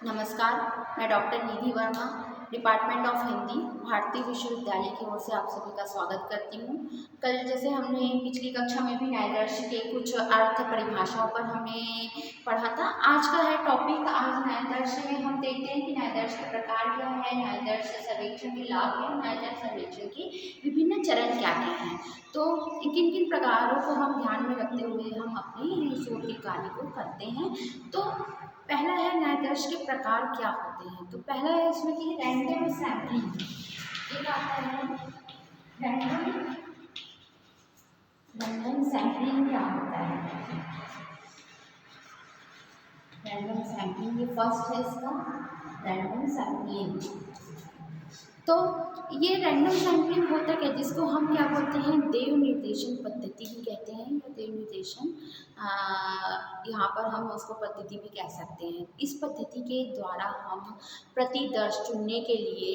नमस्कार, मैं doctor Nidhi Verma, department of Hindi, भारतीय विश्वविद्यालय की ओर से आप सभी का स्वागत करती हूँ। कल जैसे हमने पिछली कक्षा में भी न्यायादर्श के कुछ अर्थ परिभाषाओं पर हमने पढ़ा था। आज का है टॉपिक, आज न्यायादर्श में हम देखते हैं कि न्यायादर्श का प्रकार क्या है, न्यायादर्श सर्वेक्षण के लाभ क्या है, न्यायादर्श सर्वेक्षण की विभिन्न चरण क्या क्या हैं। तो किन किन प्रकारों को हम ध्यान में रखते हुए हम अपनी शोध के कार्य को करते हैं। तो पहला है न्यायादर्श के प्रकार क्या होते हैं। तो पहला है इसमें कि रैंडम सैम्पलिंग, एक आता है रैंडम रैंडम सैम्पलिंग क्या होता है। रैंडम सैम्पलिंग ये फर्स्ट है इसका, रैंडम सैम्पलिंग। तो ये रैंडम सैम्पलिंग होता क्या, जिसको हम क्या बोलते हैं, देव निर्देशन पद्धति भी कहते हैं, या देव निर्देशन यहाँ पर हम उसको पद्धति भी कह सकते हैं। इस पद्धति के द्वारा हम प्रतिदर्श चुनने के लिए,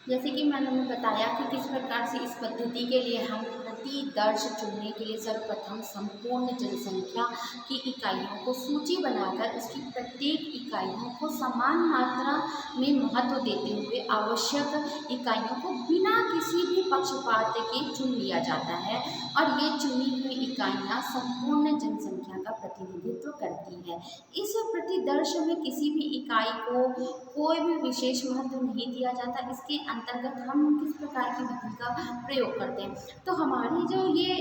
जैसे कि मैंने बताया कि किस प्रकार से इस पद्धति के लिए हम प्रतिदर्श चुनने के लिए सर्वप्रथम संपूर्ण जनसंख्या की इकाइयों को सूची बनाकर उसकी प्रत्येक इकाइयों को समान मात्रा में महत्व देते हुए आवश्यक इकाइयों को बिना किसी भी पक्षपात के चुन लिया जाता है, और ये चुनी हुई इकाइयाँ संपूर्ण जनसंख्या का प्रतिनिधित्व करती है। इस प्रतिदर्श में किसी भी इकाई को कोई भी विशेष महत्व नहीं दिया जाता। इसके अंतर्गत हम किस प्रकार की विधि का प्रयोग करते हैं, तो हमारी जो ये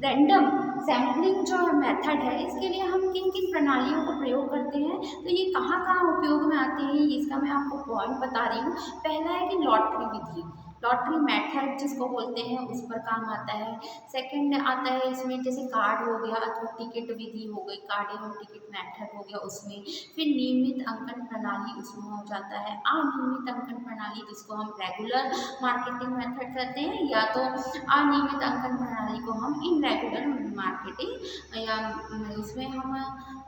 रैंडम सैम्पलिंग जो मेथड है, इसके लिए हम किन किन प्रणालियों का प्रयोग करते हैं, तो ये कहाँ कहाँ उपयोग में आते हैं, इसका मैं आपको पॉइंट बता रही हूँ। पहला है कि लॉटरी विधि, लॉटरी मेथड जिसको बोलते हैं, उस पर काम आता है। सेकंड आता है इसमें जैसे कार्ड हो गया अथवा टिकट विधि हो गई, कार्ड एवं टिकट मेथड हो गया उसमें। फिर नियमित अंकन प्रणाली उसमें हो जाता है। अनियमित अंकन प्रणाली जिसको हम रेगुलर मार्केटिंग मेथड कहते हैं, या तो अनियमित अंकन प्रणाली को हम इनरेगुलर मार्केटिंग या इसमें हम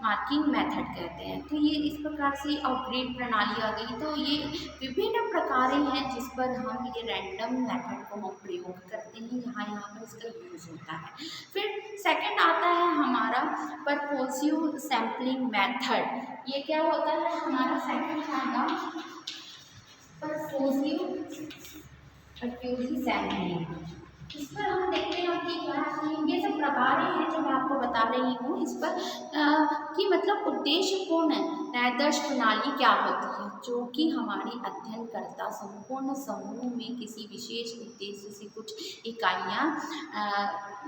मार्किंग मेथड कहते हैं। तो ये इस प्रकार से अपग्रेड प्रणाली आ गई। तो ये विभिन्न प्रकारें हैं जिस पर हम ये रैंडम मेथड को हम प्रयोग करते हैं, यहाँ पर इसका यूज़ होता है। फिर सेकंड आता है हमारा परपोसिव सैम्पलिंग मेथड। ये क्या होता है हमारा सेकंड आएगा परपोसिव सैम्पलिंग। इस पर हम देखते हैं कि ये सब प्रकार हैं जो मैं आपको बता रही हूँ इस पर कि मतलब उद्देश्यपूर्ण न्यायादर्श प्रणाली क्या होती है, जो कि हमारी अध्ययनकर्ता संपूर्ण समूह में किसी विशेष उद्देश्य से कुछ इकाइयाँ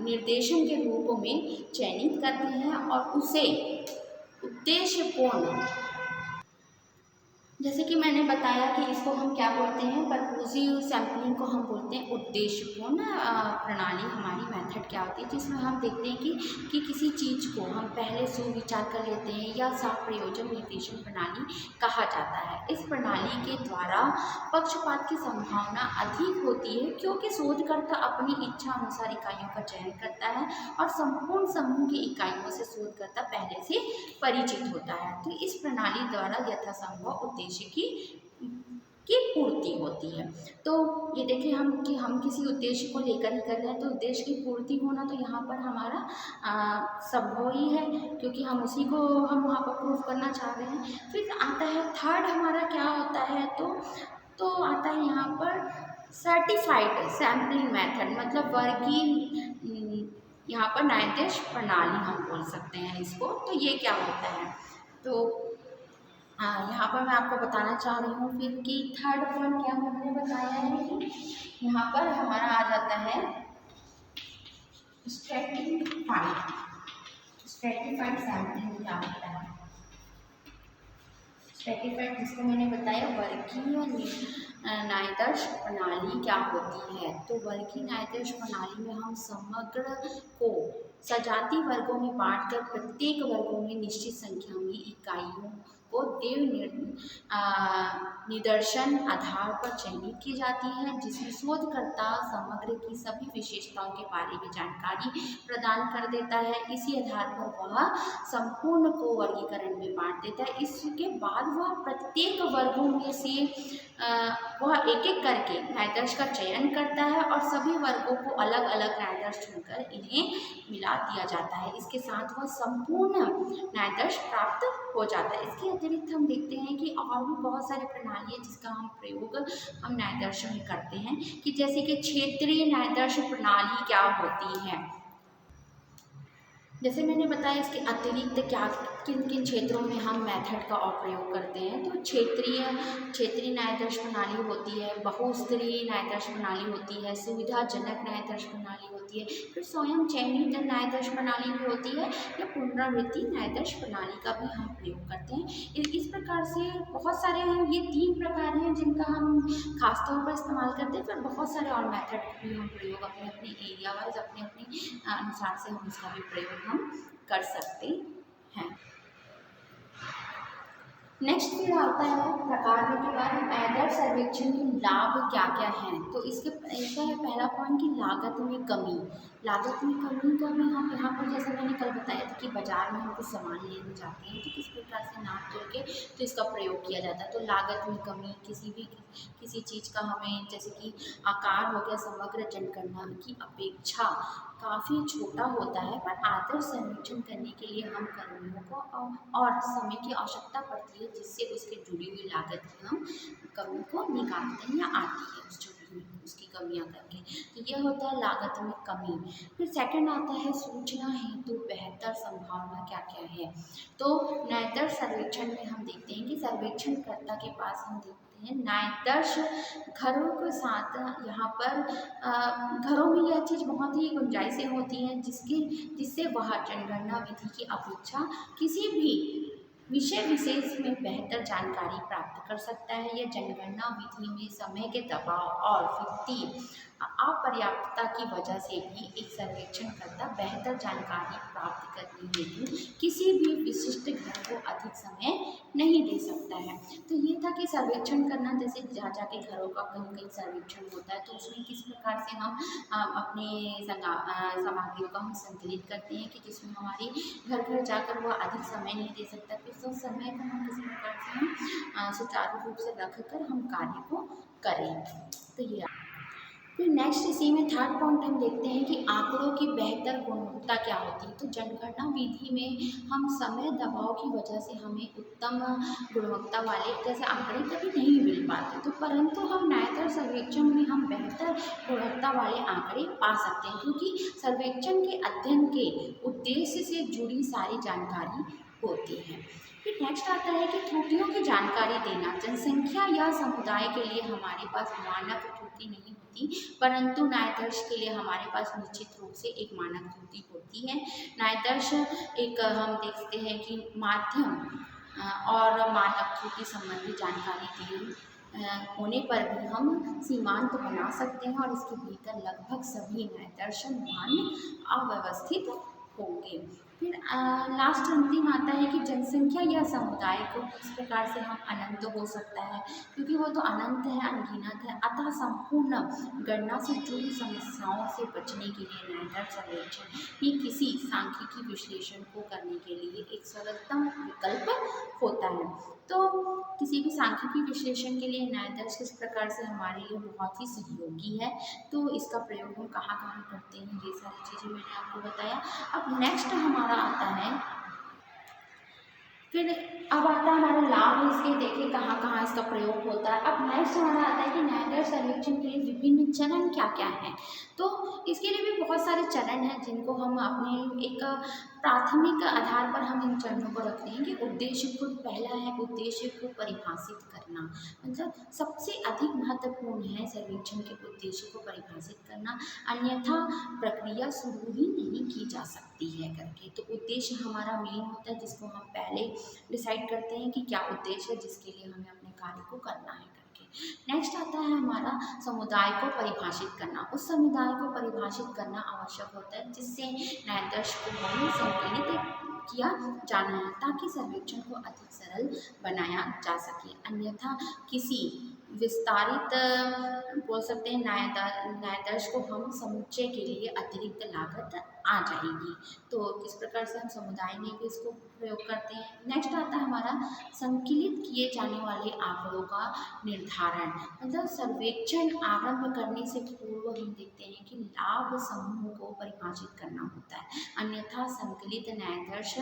निर्देशन के रूप में चयनित करते हैं, और उसे उद्देश्यपूर्ण, जैसे कि मैंने बताया कि इसको हम क्या बोलते हैं, परपोसिव सैम्पलिंग को हम बोलते हैं उद्देश्यपूर्ण प्रणाली। हमारी मेथड क्या होती है, जिसमें हम देखते हैं कि किसी चीज़ को हम पहले सुविचार कर लेते हैं, या साफ प्रयोजन निर्देशन प्रणाली कहा जाता है। इस प्रणाली के द्वारा पक्षपात की संभावना अधिक होती है, क्योंकि शोधकर्ता अपनी इच्छा अनुसार इकाइयों का चयन करता है, और संपूर्ण समूह की इकाइयों से शोधकर्ता पहले से परिचित होता है। तो इस प्रणाली द्वारा यथासंभव उद्देश्य की पूर्ति होती है। तो ये देखिए हम किसी उद्देश्य को लेकर ही कर रहे हैं, तो उद्देश्य की पूर्ति होना तो यहाँ पर हमारा संभव ही है, क्योंकि हम उसी को हम वहाँ पर प्रूफ करना चाह रहे हैं। फिर आता है थर्ड हमारा क्या होता है, तो आता है यहाँ पर सर्टिफाइड सैम्पलिंग मेथड, मतलब वर्गीय यहाँ पर न्यायाधीश प्रणाली हम बोल सकते हैं इसको। तो ये क्या होता है, तो यहाँ पर मैं आपको बताना चाह रही हूँ फिर कि थर्ड पॉइंट क्या हमने बताया है कि यहाँ पर हमारा आ जाता है स्ट्रेटिफाइड सैम्पलिंग क्या होता है। स्ट्रेटिफाइड जिसको मैंने बताया वर्गीय न्यायादर्श प्रणाली क्या होती है। तो वर्गीय न्यायादर्श प्रणाली में हम समग्र को सजातीय वर्गों में बांटकर प्रत्येक वर्गों में निश्चित संख्या में इकाइयों को निदर्शन आधार पर चयनित की जाती है, जिसमें शोधकर्ता समग्र की सभी विशेषताओं के बारे में जानकारी प्रदान कर देता है। इसी आधार पर वह संपूर्ण को वर्गीकरण में बांट देता है। इसके बाद वह प्रत्येक वर्गों में से वह एक एक करके न्यायाधीश का चयन करता है और सभी वर्गों को अलग अलग न्यायाधीश चुनकर इन्हें मिला दिया जाता है। इसके साथ वह संपूर्ण न्यायाधीश प्राप्त हो जाता है। इसके अतिरिक्त हम देखते हैं कि और भी बहुत सारी प्रणाली है जिसका हम प्रयोग हम न्यायाधीश में करते हैं, कि जैसे कि क्षेत्रीय न्यायाधीश प्रणाली क्या होती है। जैसे मैंने बताया इसके अतिरिक्त क्या किन किन क्षेत्रों में हम मेथड का और प्रयोग करते हैं। तो क्षेत्रीय न्यायाधीश प्रणाली होती है, बहुस्तरीय न्यायाधीश प्रणाली होती है, सुविधाजनक न्यायाधीश प्रणाली होती है, फिर स्वयं चयनित न्यायाधीश प्रणाली भी होती है, या पुनरावृत्ति न्यायाधीश प्रणाली का भी हम प्रयोग करते हैं। इस प्रकार से बहुत सारे हैं, ये 3 प्रकार हैं जिनका हम खासतौर पर इस्तेमाल करते हैं। फिर बहुत सारे और मेथड भी हम प्रयोग अपने अपने एरिया वाइज अपने अपने अनुसार से हम इसका भी प्रयोग हम कर सकते हैं। नेक्स्ट फिर आता है प्रकार के बाद न्यायाधीश सर्वेक्षण के लाभ क्या क्या हैं। तो इसका है पहला पॉइंट कि लागत में कमी। लागत में कमी का भी हम यहाँ पर, जैसे मैंने कल बताया था कि बाजार में हम कुछ सामान लेने जाते हैं तो किस प्रकार से नाप जोड़ के तो इसका प्रयोग किया जाता है। तो लागत में कमी, किसी चीज़ का हमें जैसे कि आकार हो गया समग्र जनगणना की अपेक्षा काफ़ी छोटा होता है, पर आदर्श सर्वेक्षण करने के लिए हम कर्मियों को और समय की आवश्यकता पड़ती है, जिससे उसके जुड़ी हुई लागत की हम कमी को निकालते हैं या आती है उस जुड़ी हुई उसकी कमियां करके। तो यह होता है लागत में कमी। फिर सेकंड आता है सूचना हेतु बेहतर संभावना क्या क्या है। तो न्यायाधीश सर्वेक्षण में हम देखते हैं कि सर्वेक्षणकर्ता के पास हम देखते हैं न्यायाधीश घरों के साथ यहाँ पर घरों में यह चीज़ बहुत ही गुंजाइशें होती हैं जिससे वह जनगणना विधि की अपेक्षा किसी भी विषय विशेष में बेहतर जानकारी प्राप्त कर सकता है। यह जनगणना विधि में समय के दबाव और वित्तीय अपर्याप्तता की वजह से भी एक सर्वेक्षणकर्ता बेहतर जानकारी प्राप्त करने हेतु किसी भी विशिष्ट घर को अधिक समय नहीं दे सकता है। तो ये था कि सर्वेक्षण करना, जैसे जहाँ जाके घरों का कहीं कहीं सर्वेक्षण होता है तो उसमें किस प्रकार से हम अपने सामग्रियों का हम संकलित करते हैं कि जिसमें हमारी घर घर जाकर वह अधिक समय नहीं दे सकता। फिर तो समय को हम किसी प्रकार से हम सुचारू रूप से रख कर हम कार्य को करें। तो ये फिर नेक्स्ट इसी में थर्ड पॉइंट हम देखते हैं कि आंकड़ों की बेहतर गुणवत्ता क्या होती है। तो जनगणना विधि में हम समय दबाव की वजह से हमें उत्तम गुणवत्ता वाले जैसे आंकड़े कभी नहीं मिल पाते, तो परंतु हम न्यायाधीश सर्वेक्षण में हम बेहतर गुणवत्ता वाले आंकड़े पा सकते हैं, क्योंकि सर्वेक्षण के अध्ययन के उद्देश्य से जुड़ी सारी जानकारी होती है। फिर नेक्स्ट आता है कि त्रुटियों की जानकारी देना। जनसंख्या या समुदाय के लिए हमारे पास मानक त्रुटि नहीं होती, परंतु न्यायाधीश के लिए हमारे पास निश्चित रूप से एक मानक त्रुटि होती है। न्यायाधीश एक हम देखते हैं कि माध्यम और मानक त्रुटि संबंधी जानकारी दी होने पर भी हम सीमांत बना सकते हैं और इसके भीतर लगभग सभी न्यायाधीश मान्य अव्यवस्थित होंगे। फिर लास्ट अंतिम आता है कि जनसंख्या या समुदाय को किस प्रकार से हम अनंत हो सकता है, क्योंकि वो तो अनंत है, अनगिनत है। अतः संपूर्ण गणना से जुड़ी समस्याओं से बचने के लिए न्यायाधीश सर्वेक्षण ही किसी सांख्यिकी विश्लेषण को करने के लिए एक सरलतम विकल्प होता है। तो किसी भी सांख्यिकी विश्लेषण के लिए न्यायाधीश किस प्रकार से हमारे लिए बहुत ही सहयोगी है। तो इसका प्रयोग हम कहाँ कहाँ करते हैं, ये सारी चीज़ें मैंने आपको बताया। अब नेक्स्ट हमारा आता है, फिर अब आता है हमारा लाभ इसके, देखिए कहाँ कहाँ इसका प्रयोग होता है। अब नेक्स्ट हमारा आता है कि न्यायाधीश सर्वेक्षण के लिए विभिन्न चरण क्या क्या हैं। तो इसके लिए भी बहुत सारे चरण हैं जिनको हम अपने एक प्राथमिक आधार पर हम इन चरणों को रखते हैं कि उद्देश्य को, पहला है उद्देश्य को परिभाषित करना। मतलब सबसे अधिक महत्वपूर्ण है सर्वेक्षण के उद्देश्य को परिभाषित करना, अन्यथा प्रक्रिया शुरू ही नहीं की जा सकती है करके। तो उद्देश्य हमारा मेन होता है जिसको हम पहले डिसाइड करते हैं कि क्या उद्देश्य है जिसके लिए हमें अपने कार्य को करना है करके। नेक्स्ट आता है हमारा समुदाय को परिभाषित करना। उस समुदाय को परिभाषित करना आवश्यक होता है जिससे न्यायाधीश को हमें संकलित किया जाना है ताकि सर्वेक्षण को अधिक सरल बनाया जा सके। अन्यथा किसी विस्तारित बोल सकते हैं न्यायाधीश को हम समुच्चय के लिए अतिरिक्त लागत आ जाएगी। तो किस प्रकार से हम समुदाय में भी इसको प्रयोग करते हैं। नेक्स्ट आता है हमारा संकलित किए जाने वाले आंकड़ों का निर्धारण। मतलब सर्वेक्षण आरंभ करने से पूर्व हम देखते हैं कि लाभ समूह को परिभाषित करना होता है, अन्यथा संकलित न्यायाधीश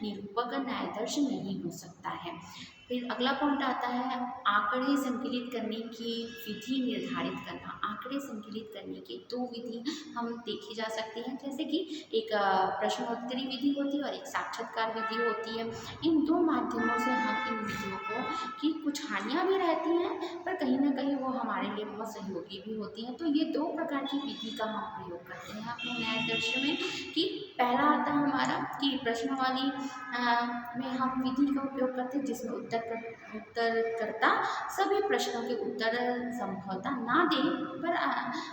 निरूपक न्यायाधीश नहीं हो सकता है। फिर अगला पॉइंट आता है आंकड़े संकलित करने की विधि निर्धारित करना। आंकड़े संकलित करने की दो विधि हम देखी जा सकती हैं, जैसे कि एक प्रश्नोत्तरी विधि होती है और एक साक्षात्कार विधि होती है। इन दो माध्यमों से हम इन विधियों को की कुछ हानियाँ भी रहती हैं पर कहीं ना कहीं वो हमारे लिए बहुत सहयोगी भी होती हैं। तो ये दो प्रकार की विधि का हम प्रयोग करते हैं अपने न्यायाधीश में। कि पहला आता है हमारा कि प्रश्नावली में हम विधि का उपयोग करते हैं जिसमें उत्तरकर्ता सभी प्रश्नों के उत्तर संभवतः ना दे पर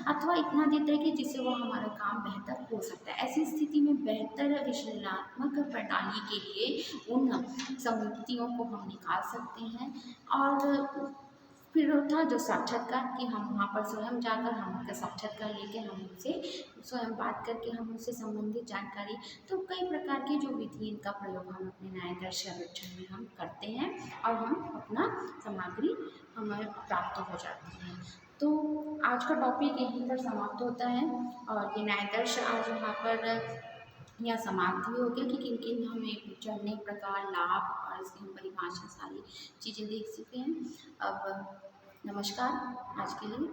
अथवा इतना देता है कि जिससे वो हमारा काम बेहतर हो सकता है। ऐसी स्थिति में बेहतर विश्लेषणात्मक प्रणाली के लिए उन समितियों को हम निकाल सकते हैं। और फिर था जो साक्षात्कार कि हम वहाँ पर स्वयं जाकर हम उनका साक्षात्कार लेके हम उनसे स्वयं बात करके हम उससे संबंधित जानकारी। तो कई प्रकार की जो विधि इनका प्रयोग हम अपने न्यायाधीश सर्वेक्षण में हम करते हैं और हम अपना सामग्री हमें प्राप्त हो जाती है। तो आज का टॉपिक यहीं पर समाप्त होता है और ये न्यायाधीश आज यहाँ पर या समाप्त भी हो गया कि किन किन हमें चढ़ने प्रकार लाभ और इसकी हम परिभाषा सारी चीज़ें देख चुके हैं। अब नमस्कार आज के लिए।